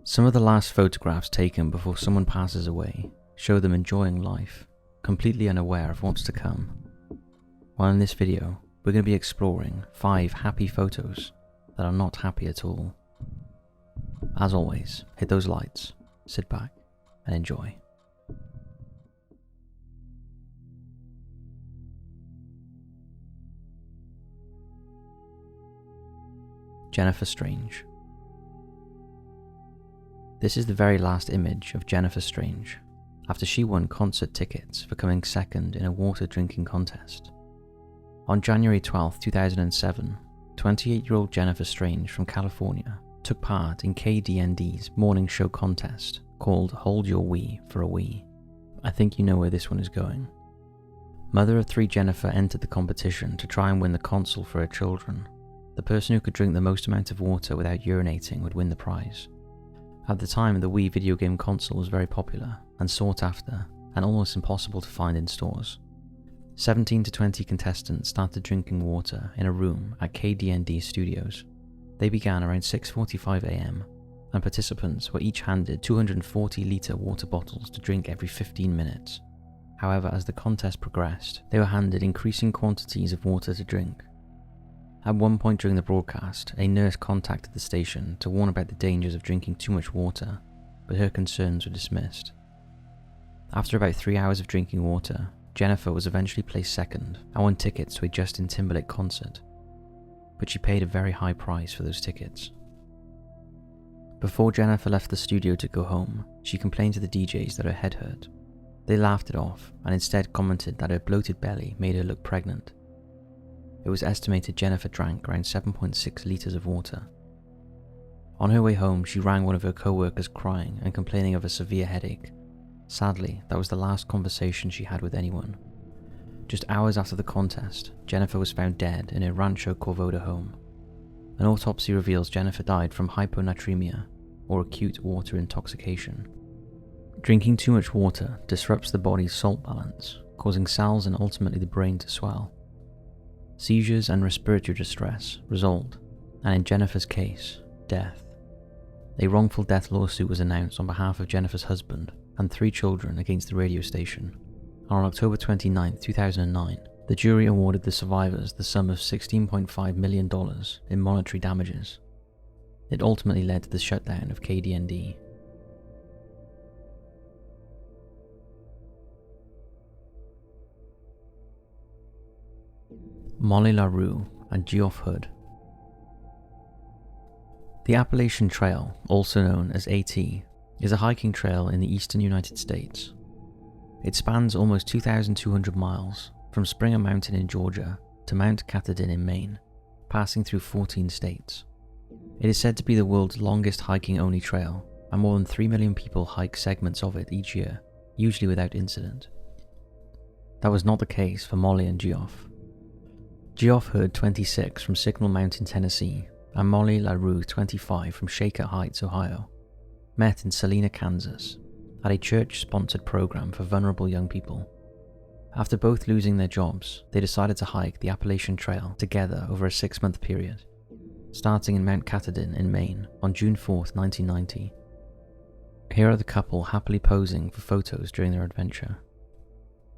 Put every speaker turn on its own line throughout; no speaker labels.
Some of the last photographs taken before someone passes away show them enjoying life, completely unaware of what's to come. While in this video, we're going to be exploring 5 happy photos that are not happy at all. As always, hit those lights, sit back, and enjoy. Jennifer Strange. This is the very last image of Jennifer Strange, after she won concert tickets for coming second in a water drinking contest. On January 12, 2007, 28-year-old Jennifer Strange from California took part in KDND's morning show contest called Hold Your Wee for a Wee. I think you know where this one is going. Mother of 3 Jennifer entered the competition to try and win the console for her children. The person who could drink the most amount of water without urinating would win the prize. At the time, the Wii video game console was very popular and sought after, and almost impossible to find in stores. 17 to 20 contestants started drinking water in a room at KDND Studios. They began around 6:45 AM, and participants were each handed 240-litre water bottles to drink every 15 minutes. However, as the contest progressed, they were handed increasing quantities of water to drink. At one point during the broadcast, a nurse contacted the station to warn about the dangers of drinking too much water, but her concerns were dismissed. After about 3 hours of drinking water, Jennifer was eventually placed second and won tickets to a Justin Timberlake concert, but she paid a very high price for those tickets. Before Jennifer left the studio to go home, she complained to the DJs that her head hurt. They laughed it off and instead commented that her bloated belly made her look pregnant. It was estimated Jennifer drank around 7.6 litres of water. On her way home, she rang one of her co-workers crying and complaining of a severe headache. Sadly, that was the last conversation she had with anyone. Just hours after the contest, Jennifer was found dead in her Rancho Cordova home. An autopsy reveals Jennifer died from hyponatremia, or acute water intoxication. Drinking too much water disrupts the body's salt balance, causing cells and ultimately the brain to swell. Seizures and respiratory distress result, and in Jennifer's case, death. A wrongful death lawsuit was announced on behalf of Jennifer's husband and 3 children against the radio station. On October 29, 2009, the jury awarded the survivors the sum of $16.5 million in monetary damages. It ultimately led to the shutdown of KDND. Molly LaRue and Geoff. The Appalachian Trail, also known as AT, is a hiking trail in the eastern United States. It spans almost 2,200 miles, from Springer Mountain in Georgia to Mount Katahdin in Maine, passing through 14 states. It is said to be the world's longest hiking-only trail, and more than 3 million people hike segments of it each year, usually without incident. That was not the case for Molly and Geoff. Geoff, 26, from Signal Mountain, Tennessee, and Molly LaRue, 25, from Shaker Heights, Ohio, met in Salina, Kansas, at a church-sponsored program for vulnerable young people. After both losing their jobs, they decided to hike the Appalachian Trail together over a 6-month period, starting in Mount Katahdin in Maine on June 4, 1990. Here are the couple happily posing for photos during their adventure.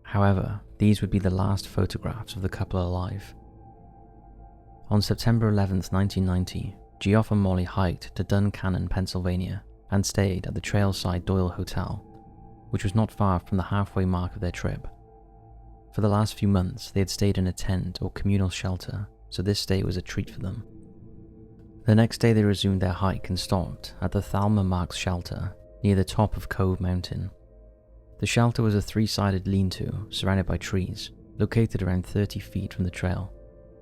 However, these would be the last photographs of the couple alive. On September 11, 1990, Geoff and Molly hiked to Duncannon, Pennsylvania, and stayed at the Trailside Doyle Hotel, which was not far from the halfway mark of their trip. For the last few months, they had stayed in a tent or communal shelter, so this stay was a treat for them. The next day they resumed their hike and stopped at the Thalma Marks shelter near the top of Cove Mountain. The shelter was a 3-sided lean-to surrounded by trees, located around 30 feet from the trail.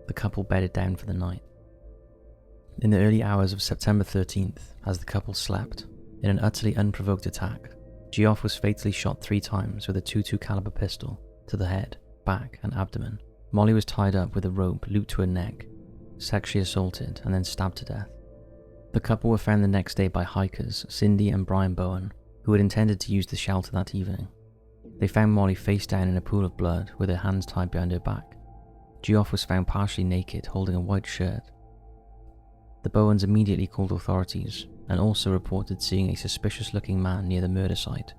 The couple bedded down for the night. In the early hours of September 13th, as the couple slept, in an utterly unprovoked attack, Geoff was fatally shot 3 times with a .22 caliber pistol to the head, back, and abdomen. Molly was tied up with a rope looped to her neck, sexually assaulted, and then stabbed to death. The couple were found the next day by hikers Cindy and Brian Bowen, who had intended to use the shelter that evening. They found Molly face down in a pool of blood with her hands tied behind her back. Geoff was found partially naked, holding a white shirt. The Bowens immediately called authorities and also reported seeing a suspicious-looking man near the murder site.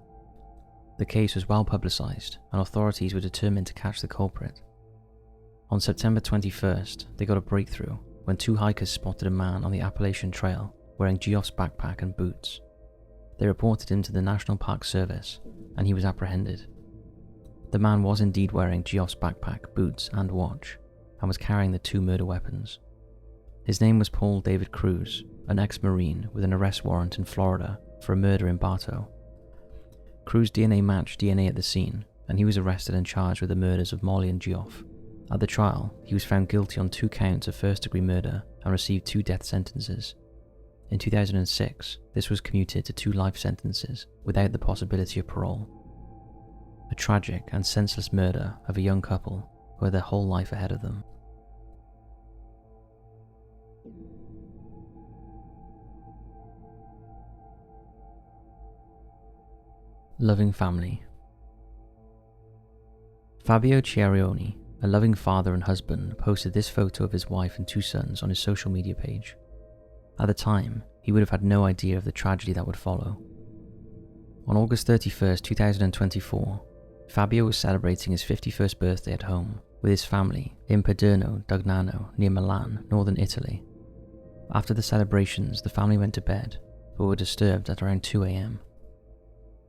The case was well publicised and authorities were determined to catch the culprit. On September 21st, they got a breakthrough when 2 hikers spotted a man on the Appalachian Trail wearing Geoff's backpack and boots. They reported him to the National Park Service and he was apprehended. The man was indeed wearing Geoff's backpack, boots and watch and was carrying the 2 murder weapons. His name was Paul David Cruz, an ex-Marine with an arrest warrant in Florida for a murder in Bartow. Cruz DNA matched DNA at the scene and he was arrested and charged with the murders of Molly and Geoff. At the trial, he was found guilty on 2 counts of first-degree murder and received 2 death sentences. In 2006, this was commuted to 2 life sentences without the possibility of parole. A tragic and senseless murder of a young couple who had their whole life ahead of them. Loving family. Fabio Chiarioni, a loving father and husband, posted this photo of his wife and 2 sons on his social media page. At the time, he would have had no idea of the tragedy that would follow. On August 31st, 2024, Fabio was celebrating his 51st birthday at home with his family in Paderno Dugnano near Milan, northern Italy. After the celebrations, the family went to bed, but were disturbed at around 2 a.m.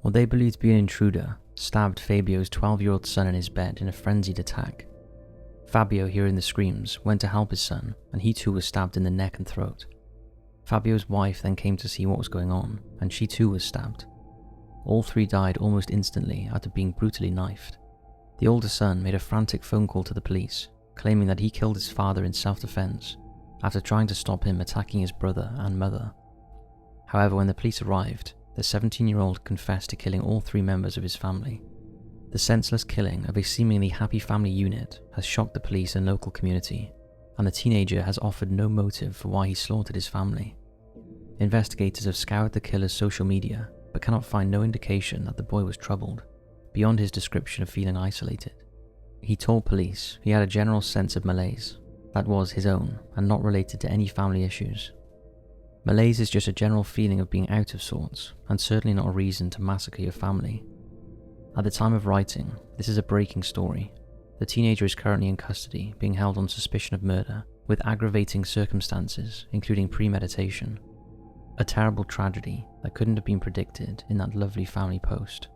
What they believed to be an intruder stabbed Fabio's 12-year-old son in his bed in a frenzied attack. Fabio, hearing the screams, went to help his son, and he too was stabbed in the neck and throat. Fabio's wife then came to see what was going on, and she too was stabbed. All 3 died almost instantly after being brutally knifed. The older son made a frantic phone call to the police, claiming that he killed his father in self-defense after trying to stop him attacking his brother and mother. However, when the police arrived, the 17-year-old confessed to killing all 3 members of his family. The senseless killing of a seemingly happy family unit has shocked the police and local community, and the teenager has offered no motive for why he slaughtered his family. Investigators have scoured the killer's social media, but cannot find no indication that the boy was troubled, beyond his description of feeling isolated. He told police he had a general sense of malaise that was his own and not related to any family issues. Malaise is just a general feeling of being out of sorts, and certainly not a reason to massacre your family. At the time of writing, this is a breaking story. The teenager is currently in custody, being held on suspicion of murder, with aggravating circumstances, including premeditation. A terrible tragedy that couldn't have been predicted in that lovely family post.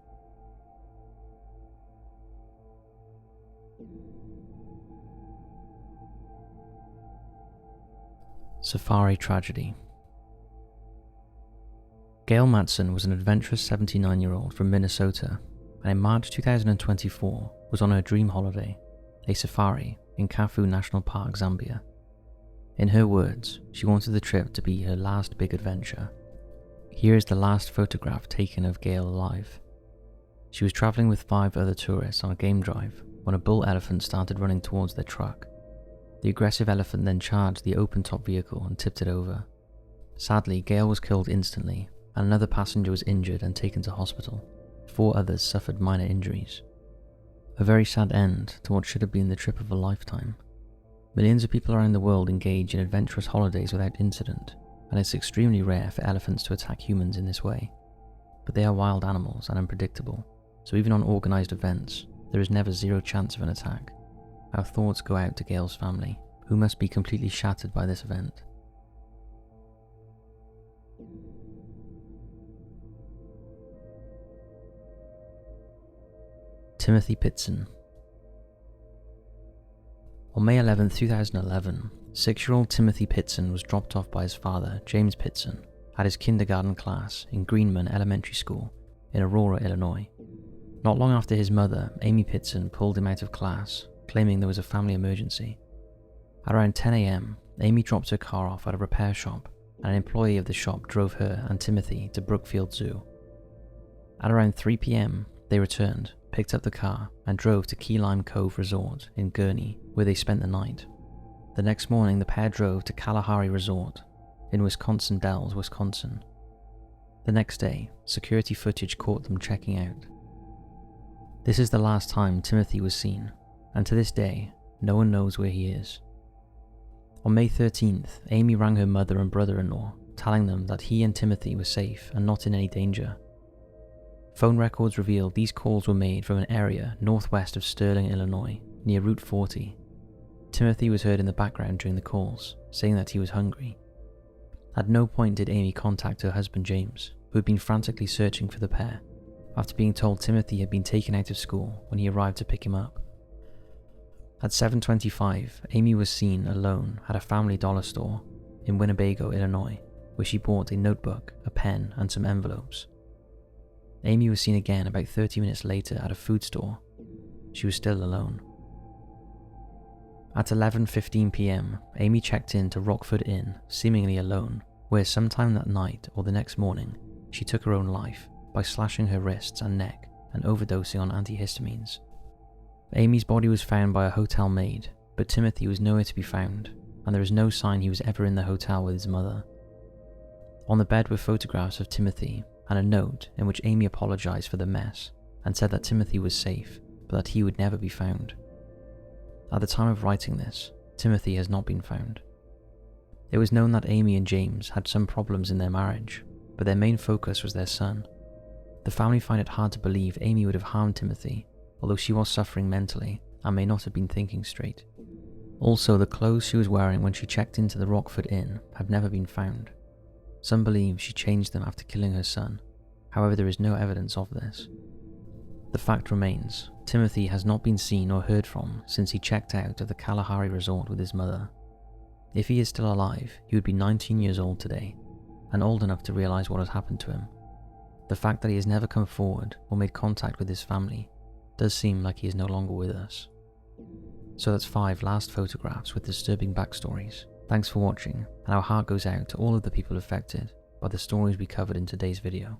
Safari tragedy. Gail Matson was an adventurous 79-year-old from Minnesota, and in March 2024 was on her dream holiday, a safari in Kafue National Park, Zambia. In her words, she wanted the trip to be her last big adventure. Here is the last photograph taken of Gail alive. She was travelling with 5 other tourists on a game drive when a bull elephant started running towards their truck. The aggressive elephant then charged the open-top vehicle and tipped it over. Sadly, Gail was killed instantly, and another passenger was injured and taken to hospital. 4 others suffered minor injuries. A very sad end to what should have been the trip of a lifetime. Millions of people around the world engage in adventurous holidays without incident, and it's extremely rare for elephants to attack humans in this way. But they are wild animals and unpredictable, so even on organised events, there is never 0 chance of an attack. Our thoughts go out to Gail's family, who must be completely shattered by this event. Timmothy Pitzen. On May 11, 2011, 6-year-old Timmothy Pitzen was dropped off by his father, James Pitzen, at his kindergarten class in Greenman Elementary School in Aurora, Illinois. Not long after his mother, Amy Pitzen, pulled him out of class, claiming there was a family emergency. At around 10 a.m., Amy dropped her car off at a repair shop, and an employee of the shop drove her and Timothy to Brookfield Zoo. At around 3 p.m., they returned, picked up the car, and drove to Key Lime Cove Resort in Gurnee, where they spent the night. The next morning, the pair drove to Kalahari Resort in Wisconsin Dells, Wisconsin. The next day, security footage caught them checking out. This is the last time Timothy was seen, and to this day, no one knows where he is. On May 13th, Amy rang her mother and brother-in-law, telling them that he and Timothy were safe and not in any danger. Phone records revealed these calls were made from an area northwest of Sterling, Illinois, near Route 40. Timothy was heard in the background during the calls, saying that he was hungry. At no point did Amy contact her husband James, who had been frantically searching for the pair, after being told Timothy had been taken out of school when he arrived to pick him up. At 7:25, Amy was seen alone at a family dollar store in Winnebago, Illinois, where she bought a notebook, a pen, and some envelopes. Amy was seen again about 30 minutes later at a food store. She was still alone. At 11:15 p.m, Amy checked in to Rockford Inn, seemingly alone, where sometime that night or the next morning, she took her own life by slashing her wrists and neck and overdosing on antihistamines. Amy's body was found by a hotel maid, but Timothy was nowhere to be found, and there is no sign he was ever in the hotel with his mother. On the bed were photographs of Timothy and a note in which Amy apologized for the mess and said that Timothy was safe, but that he would never be found. At the time of writing this, Timothy has not been found. It was known that Amy and James had some problems in their marriage, but their main focus was their son. The family find it hard to believe Amy would have harmed Timothy, although she was suffering mentally and may not have been thinking straight. Also, the clothes she was wearing when she checked into the Rockford Inn have never been found. Some believe she changed them after killing her son, however there is no evidence of this. The fact remains, Timothy has not been seen or heard from since he checked out of the Kalahari resort with his mother. If he is still alive, he would be 19 years old today, and old enough to realize what has happened to him. The fact that he has never come forward or made contact with his family does seem like he is no longer with us. So that's 5 last photographs with disturbing backstories. Thanks for watching, and our heart goes out to all of the people affected by the stories we covered in today's video.